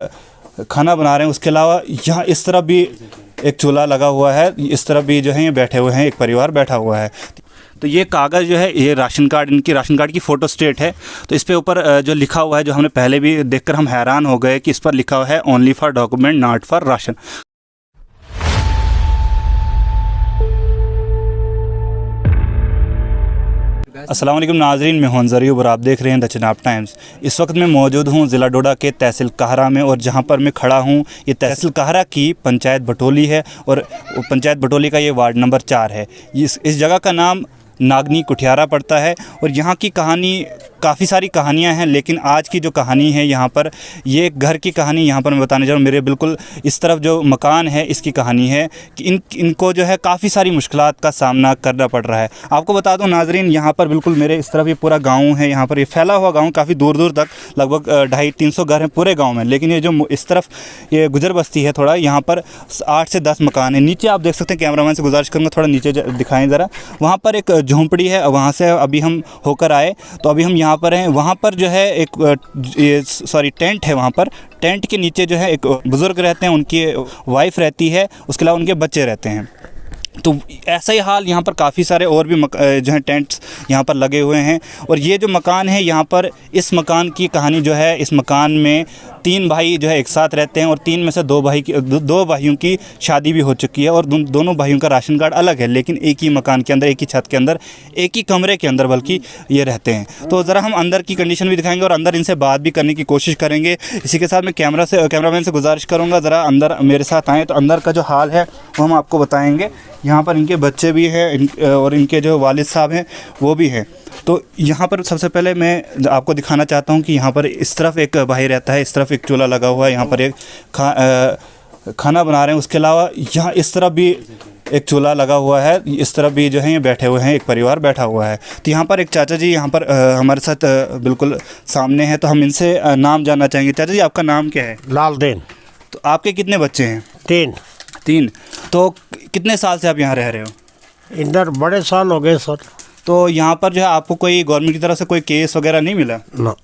खाना बना रहे हैं। उसके अलावा यहाँ इस तरफ भी एक चूल्हा लगा हुआ है, इस तरफ भी जो है ये बैठे हुए हैं, एक परिवार बैठा हुआ है। तो ये कागज़ जो है ये राशन कार्ड, इनकी राशन कार्ड की फ़ोटो स्टेट है। तो इस पे ऊपर जो लिखा हुआ है, जो हमने पहले भी देखकर हम हैरान हो गए कि इस पर लिखा हुआ है only for document not for ration. अस्सलाम वालेकुम नाज़रीन, मैं हूं ज़रीब और आप देख रहे हैं द चिनाब टाइम्स। इस वक्त मैं मौजूद हूं ज़िला डोडा के तहसील काहरा में, और जहां पर मैं खड़ा हूं ये तहसील काहरा की पंचायत बटोली है, और पंचायत बटोली का ये वार्ड नंबर 4 है। इस जगह का नाम नागनी कुठियारा पड़ता है। और यहाँ की कहानी, काफ़ी सारी कहानियाँ हैं, लेकिन आज की जो कहानी है यहाँ पर, ये एक घर की कहानी यहाँ पर मैं बताने जा रहा हूँ। मेरे बिल्कुल इस तरफ जो मकान है इसकी कहानी है कि इनको जो है काफ़ी सारी मुश्किलात का सामना करना पड़ रहा है। आपको बता दूँ नाजरीन, यहाँ पर बिल्कुल मेरे इस तरफ ये पूरा गाँव है, यहाँ पर ये फैला हुआ गाँव काफ़ी दूर दूर तक, लगभग 250-300 घर हैं पूरे गाँव में। लेकिन ये जो इस तरफ ये गुजर बस्ती है थोड़ा, यहाँ पर 8 से 10 मकान है। नीचे आप देख सकते हैं, कैमरामैन से गुजारिश करूँगा थोड़ा नीचे दिखाएँ ज़रा। वहाँ पर एक झोंपड़ी है, वहाँ से अभी हम होकर आए, तो अभी हम यहाँ पर हैं। वहाँ पर जो है एक टेंट है, वहाँ पर टेंट के नीचे जो है एक बुज़ुर्ग रहते हैं, उनकी वाइफ रहती है, उसके अलावा उनके बच्चे रहते हैं। तो ऐसा ही हाल यहाँ पर काफ़ी सारे और भी जो हैं टेंट्स यहाँ पर लगे हुए हैं। और ये जो मकान है यहाँ पर, इस मकान की कहानी जो है, इस मकान में 3 भाई जो है एक साथ रहते हैं, और 3 में से 2 भाइयों की शादी भी हो चुकी है, और दोनों भाइयों का राशन कार्ड अलग है, लेकिन एक ही मकान के अंदर, एक ही छत के अंदर, एक ही कमरे के अंदर बल्कि ये रहते हैं। तो ज़रा हम अंदर की कंडीशन भी दिखाएंगे और अंदर इनसे बात भी करने की कोशिश करेंगे। इसी के साथ मैं कैमरामैन से गुजारिश करूँगा ज़रा अंदर मेरे साथ आएँ, तो अंदर का जो हाल है वो हम आपको बताएँगे। यहाँ पर इनके बच्चे भी हैं और इनके जो वालिद साहब हैं वो भी हैं। तो यहाँ पर सबसे पहले मैं आपको दिखाना चाहता हूँ कि यहाँ पर इस तरफ एक भाई रहता है, इस तरफ एक चूल्हा लगा हुआ है, यहाँ पर एक खाना बना रहे हैं। उसके अलावा यहाँ इस तरफ भी एक चूल्हा लगा हुआ है, इस तरफ भी जो है ये बैठे हुए हैं, एक परिवार बैठा हुआ है। तो यहाँ पर एक चाचा जी यहाँ पर हमारे साथ बिल्कुल सामने हैं, तो हम इनसे नाम जानना चाहेंगे। चाचा जी, आपका नाम क्या है? लालदेन। तो आपके कितने बच्चे हैं? 3। तो कितने साल से आप यहाँ रह रहे हो? इधर बड़े साल हो गए सर। तो यहाँ पर जो है आपको कोई गवर्नमेंट की तरफ से कोई केस वगैरह नहीं मिला? ना।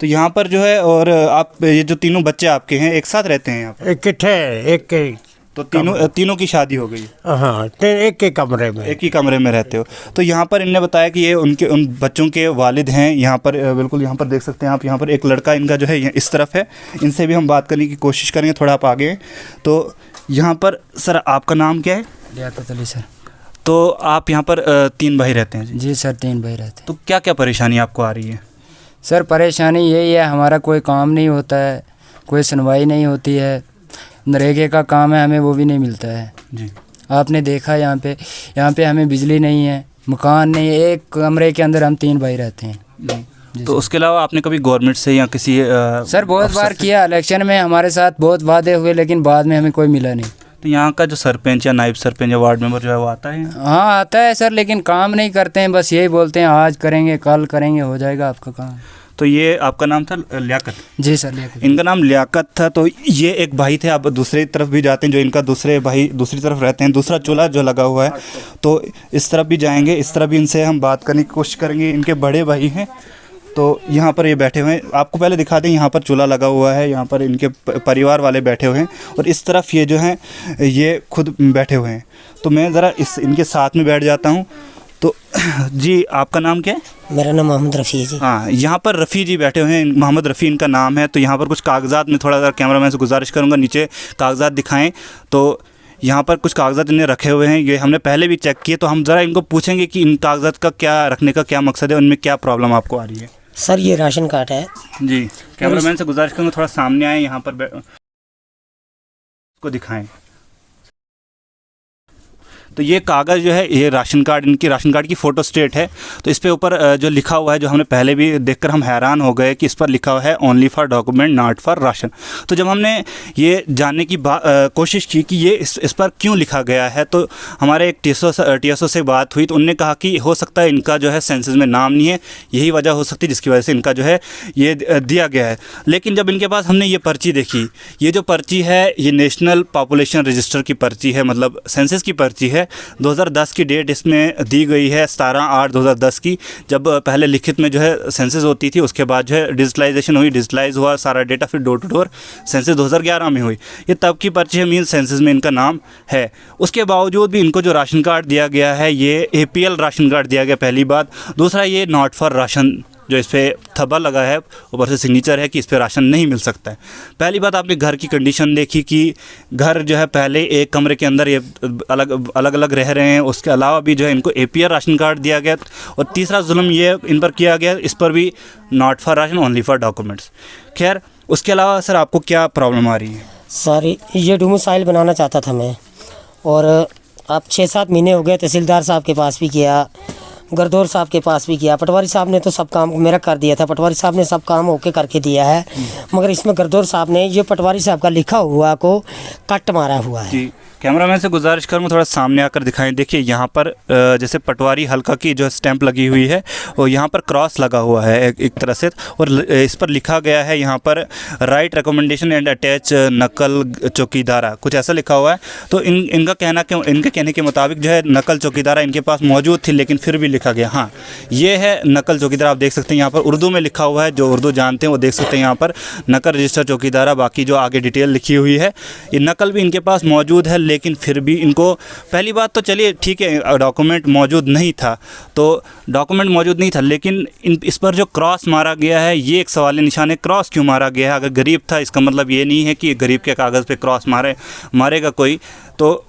तो यहाँ पर जो है, और आप ये जो तीनों बच्चे आपके हैं एक साथ रहते हैं यहाँ पर? एक किट्ठे, एक के। तो तीनों की शादी हो गई? हाँ, एक के कमरे में। एक ही कमरे में रहते हो। तो यहाँ पर इनने बताया कि ये उन बच्चों के वालिद हैं। यहाँ पर बिल्कुल यहाँ पर देख सकते हैं आप, यहाँ पर एक लड़का इनका जो है इस तरफ है। इनसे भी हम बात करने की कोशिश करेंगे, थोड़ा आप आगे हैं। तो यहाँ पर सर, आपका नाम क्या है? लियाकत अली सर। तो आप यहाँ पर 3 भाई रहते हैं? जी सर, 3 भाई रहते हैं। तो क्या क्या परेशानी आपको आ रही है? सर परेशानी यही है, हमारा कोई काम नहीं होता है, कोई सुनवाई नहीं होती है, नरेगे का काम है, हमें वो भी नहीं मिलता है जी। आपने देखा यहाँ पे हमें बिजली नहीं है, मकान नहीं है, एक कमरे के अंदर हम 3 भाई रहते हैं जी। तो उसके अलावा आपने कभी गवर्नमेंट से या किसी सर बहुत बार किया, इलेक्शन में हमारे साथ बहुत वादे हुए, लेकिन बाद में हमें कोई मिला नहीं। तो यहाँ का जो सरपंच या नायब सरपंच या वार्ड मेंबर जो है वो आता है? हाँ आता है सर, लेकिन काम नहीं करते हैं, बस यही बोलते हैं आज करेंगे, कल करेंगे, हो जाएगा आपका काम। तो ये आपका नाम था लियाकत? जी सर, लियाकत। इनका नाम लियाकत था। तो ये एक भाई थे। आप दूसरी तरफ भी जाते हैं, जो इनका दूसरे भाई दूसरी तरफ रहते हैं, दूसरा चूल्हा जो लगा हुआ है, तो इस तरफ भी जाएंगे, इस तरफ भी इनसे हम बात करने की कोशिश करेंगे। इनके बड़े भाई हैं, तो यहाँ पर ये बैठे हुए हैं। आपको पहले दिखा दें, यहाँ पर चूल्हा लगा हुआ है, यहाँ पर इनके परिवार वाले बैठे हुए हैं, और इस तरफ ये जो हैं ये खुद बैठे हुए हैं। तो मैं ज़रा इनके साथ में बैठ जाता हूँ। तो जी, आपका नाम क्या है? मेरा नाम मोहम्मद रफ़ी है जी। हाँ, यहाँ पर रफ़ी जी बैठे हुए हैं, मोहम्मद रफ़ी इनका नाम है। तो यहाँ पर कुछ कागजात में थोड़ा सा कैमरामैन से गुजारिश करूँगा नीचे कागजात दिखाएं। तो यहाँ पर कुछ कागजात इन्हें रखे हुए हैं, ये हमने पहले भी चेक किए। तो हम ज़रा इनको पूछेंगे कि इन कागजात का क्या रखने का क्या मकसद है, उनमें क्या प्रॉब्लम आपको आ रही है? सर ये राशन कार्ड है जी। कैमरामैन से गुजारिश करूँगा थोड़ा सामने आए, यहाँ पर को दिखाएं। तो ये कागज़ जो है ये राशन कार्ड, इनकी राशन कार्ड की फ़ोटो स्टेट है। तो इस पे ऊपर जो लिखा हुआ है, जो हमने पहले भी देखकर हम हैरान हो गए कि इस पर लिखा हुआ है only for document not for ration. तो जब हमने ये जानने की कोशिश की कि ये इस पर क्यों लिखा गया है, तो हमारे एक TSO से बात हुई, तो उनने कहा कि हो सकता है इनका जो है सेंसस में नाम नहीं है, यही वजह हो सकती है जिसकी वजह से इनका जो है ये दिया गया है। लेकिन जब इनके पास हमने ये पर्ची देखी, ये जो पर्ची है ये नेशनल पॉपुलेशन रजिस्टर की पर्ची है, मतलब सेंसस की पर्ची है। 2010 की डेट इसमें दी गई है 17/8/2010 की, जब पहले लिखित में जो है सेंसस होती थी, उसके बाद जो है डिजिटलाइजेशन हुई, डिजिटलाइज हुआ सारा डेटा, फिर डोर टू डोर सेंसस 2011 में हुई। ये तब की पर्ची है, मीन सेंसस में इनका नाम है। उसके बावजूद भी इनको जो राशन कार्ड दिया गया है ये APL राशन कार्ड दिया गया, पहली बात। दूसरा, ये नॉट फॉर राशन जो इस पर थब्बा लगा है, ऊपर से सिग्नेचर है कि इस पर राशन नहीं मिल सकता है। पहली बात, आपने घर की कंडीशन देखी कि घर जो है पहले एक कमरे के अंदर ये अलग अलग रह रहे हैं, उसके अलावा भी जो है इनको APL राशन कार्ड दिया गया। और तीसरा जुल्म ये इन पर किया गया, इस पर भी not for ration, only for documents. खैर, उसके अलावा सर आपको क्या प्रॉब्लम आ रही है? सर ये डोमिसाइल बनाना चाहता था मैं, और अब 6-7 महीने हो गए, तहसीलदार साहब के पास भी किया, गरदौर साहब के पास भी किया, पटवारी साहब ने तो सब काम मेरा कर दिया था, पटवारी साहब ने सब काम ओके करके दिया है, मगर इसमें गरदौर साहब ने ये पटवारी साहब का लिखा हुआ को कट मारा हुआ है। जी, कैमरामैन से गुजारिश करूँ थोड़ा सामने आकर दिखाएं। देखिए यहाँ पर जैसे पटवारी हल्का की जो स्टैंप लगी हुई है, और यहाँ पर क्रॉस लगा हुआ है एक तरह से, और इस पर लिखा गया है यहाँ पर राइट रिकमेंडेशन एंड अटैच नकल चौकीदारा, कुछ ऐसा लिखा हुआ है। तो इनका कहने के मुताबिक जो है नकल चौकीदारा इनके पास मौजूद थी, लेकिन फिर भी लिखा गया। हाँ, ये है नकल चौकीदारा, आप देख सकते हैं यहाँ पर उर्दू में लिखा हुआ है, जो उर्दू जानते हैं वो देख सकते हैं यहाँ पर नकल रजिस्टर चौकीदारा, बाकी जो आगे डिटेल लिखी हुई है, ये नकल भी इनके पास मौजूद है। लेकिन फिर भी इनको, पहली बात तो चलिए ठीक है, डॉक्यूमेंट मौजूद नहीं था, तो डॉक्यूमेंट मौजूद नहीं था, लेकिन इस पर जो क्रॉस मारा गया है ये एक सवाल निशान है। क्रॉस क्यों मारा गया है? अगर गरीब था, इसका मतलब ये नहीं है कि गरीब के कागज़ पे क्रॉस मारेगा कोई, तो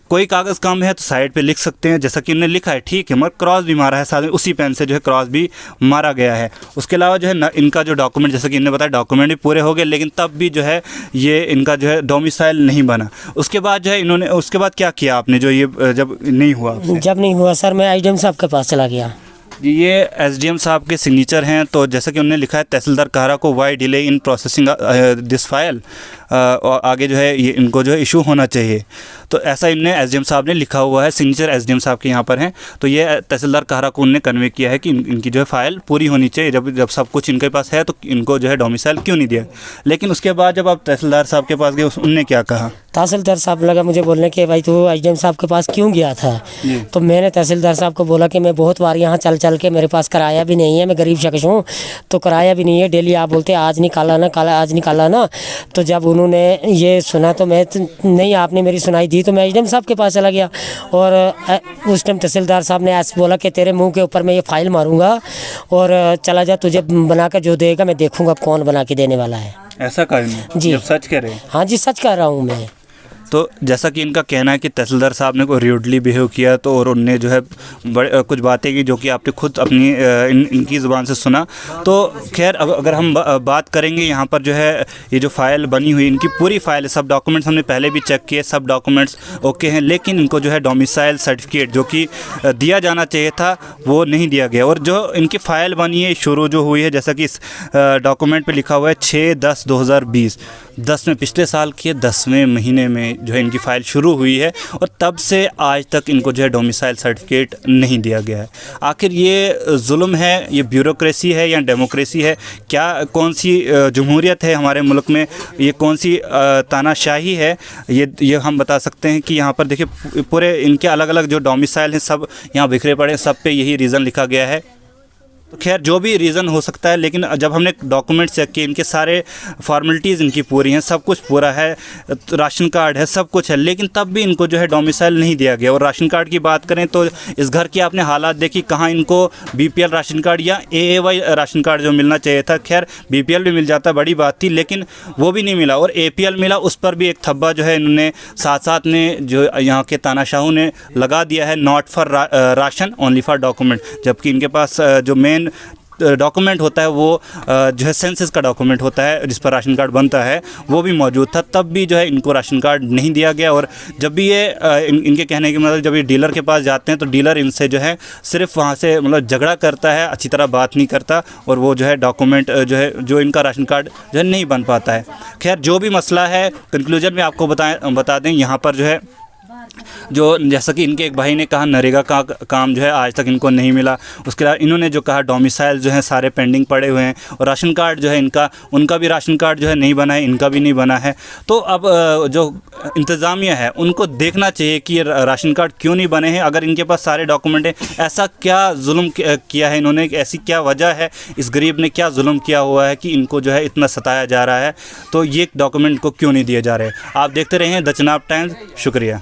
कोई कागज़ कम है तो साइड पे लिख सकते हैं, जैसा कि इन्होंने लिखा है, ठीक है, मगर क्रॉस भी मारा है साथ में, उसी पेन से जो है क्रॉस भी मारा गया है। उसके अलावा जो है इनका जो डॉक्यूमेंट, जैसा कि इन्होंने बताया, डॉक्यूमेंट भी पूरे हो गए, लेकिन तब भी जो है ये इनका जो है डोमिसाइल नहीं बना। उसके बाद जो है उसके बाद क्या किया आपने, जो ये जब नहीं हुआ? जब नहीं हुआ सर, मैं IDM साहब के पास चला गया। ये SDM साहब के सिग्नेचर हैं, तो जैसा कि उन्होंने लिखा है तहसीलदार कहरा को why delay in processing this file, और आगे जो है ये इनको जो है इशू होना चाहिए, तो ऐसा इनने SDM साहब ने लिखा हुआ है, सिग्नेचर SDM साहब के यहाँ पर हैं। तो ये तहसीलदार कहरा को उन्होंने कन्वे किया है कि इनकी जो है फ़ाइल पूरी होनी चाहिए, जब सब कुछ इनके पास है तो इनको जो है डोमिसाइल क्यों नहीं दिया। लेकिन उसके बाद जब आप तहसीलदार साहब के पास गए, उनने क्या कहा? तहसीलदार साहब लगा मुझे बोलने कि भाई तू IDM साहब के पास क्यों गया था? तो मैंने तहसीलदार साहब को बोला कि मैं बहुत बार यहाँ चल के, मेरे पास किराया भी नहीं है, मैं गरीब शख्स हूँ, तो किराया भी नहीं है, डेली आप बोलते आज निकाला ना। तो जब उन्होंने ये सुना तो मैं नहीं, आपने मेरी सुनाई दी, तो मैं IDM साहब के पास चला गया, और उस टाइम तहसीलदार साहब ने ऐसे बोला कि तेरे मुँह के ऊपर मैं ये फाइल मारूँगा और चला जा, तुझे बना कर जो देगा मैं देखूँगा कौन बना के देने वाला है। ऐसा कहा जी, सच कह रहे हैं? हाँ जी, सच कह रहा हूँ मैं। तो जैसा कि इनका कहना है कि तहसीलदार साहब ने कोई र्यूडली बिहेव किया, तो और उनने जो है कुछ बातें की जो कि आपने खुद अपनी इनकी ज़ुबान से सुना। तो खैर, अब अगर हम बात करेंगे यहाँ पर जो है ये जो फ़ाइल बनी हुई, इनकी पूरी फ़ाइल, सब डॉक्यूमेंट्स हमने पहले भी चेक किए, सब डॉक्यूमेंट्स ओके हैं, लेकिन इनको जो है डोमिसाइल सर्टिफिकेट जो कि दिया जाना चाहिए था वो नहीं दिया गया। और जो इनकी फ़ाइल बनी है शुरू जो हुई है, जैसा कि इस डॉक्यूमेंट पर लिखा हुआ है 6/10/2020, 10 में, पिछले साल के 10वें महीने में जो है इनकी फ़ाइल शुरू हुई है, और तब से आज तक इनको जो है डोमिसाइल सर्टिफिकेट नहीं दिया गया है। आखिर ये जुल्म है, ये ब्यूरोक्रेसी है या डेमोक्रेसी है? क्या कौन सी जमहूरियत है हमारे मुल्क में? ये कौन सी तानाशाही है? ये हम बता सकते हैं कि यहाँ पर देखिए पूरे इनके अलग अलग जो डोमिसाइल हैं सब यहाँ बिखरे पड़े हैं, सब पे यही रीज़न लिखा गया है। तो खैर जो भी रीज़न हो सकता है, लेकिन जब हमने डॉक्यूमेंट चेक किए, इनके सारे फॉर्मेलिटीज़ इनकी पूरी हैं, सब कुछ पूरा है, राशन कार्ड है, सब कुछ है, लेकिन तब भी इनको जो है डोमिसाइल नहीं दिया गया। और राशन कार्ड की बात करें तो इस घर की आपने हालात देखी, कहाँ इनको BPL राशन कार्ड या AAY राशन कार्ड जो मिलना चाहिए था, खैर BPL भी मिल जाता, बड़ी बात थी, लेकिन वो भी नहीं मिला। और APL मिला, उस पर भी एक थब्बा जो है इन्होंने साथ में जो यहाँ के तानाशाहों ने लगा दिया है, not for ration only for document, जबकि इनके पास जो मेन डॉक्यूमेंट होता है वो जो है सेंसस का डॉक्यूमेंट होता है जिस पर राशन कार्ड बनता है, वो भी मौजूद था, तब भी जो है इनको राशन कार्ड नहीं दिया गया। और जब भी ये इनके कहने के मतलब जब ये डीलर के पास जाते हैं तो डीलर इनसे जो है सिर्फ वहाँ से मतलब झगड़ा करता है, अच्छी तरह बात नहीं करता, और वो जो है डॉक्यूमेंट जो है जो इनका राशन कार्ड जो है नहीं बन पाता है। खैर जो भी मसला है, कंक्लूजन में आपको बता दें, यहाँ पर जो है जो जैसा कि इनके एक भाई ने कहा नरेगा का काम जो है आज तक इनको नहीं मिला। उसके अलावा इन्होंने जो कहा डोमिसाइल जो है सारे पेंडिंग पड़े हुए हैं, और राशन कार्ड जो है इनका, उनका भी राशन कार्ड जो है नहीं बना है, इनका भी नहीं बना है। तो अब जो इंतज़ामिया है उनको देखना चाहिए कि ये राशन कार्ड क्यों नहीं बने हैं। अगर इनके पास सारे डॉक्यूमेंट हैं, ऐसा क्या जुल्म किया है इन्होंने, ऐसी क्या वजह है, इस गरीब ने क्या जुल्म किया हुआ है कि इनको जो है इतना सताया जा रहा है, तो ये डॉक्यूमेंट को क्यों नहीं दिए जा रहे। आप देखते रहें द चनाब टाइम्स। शुक्रिया।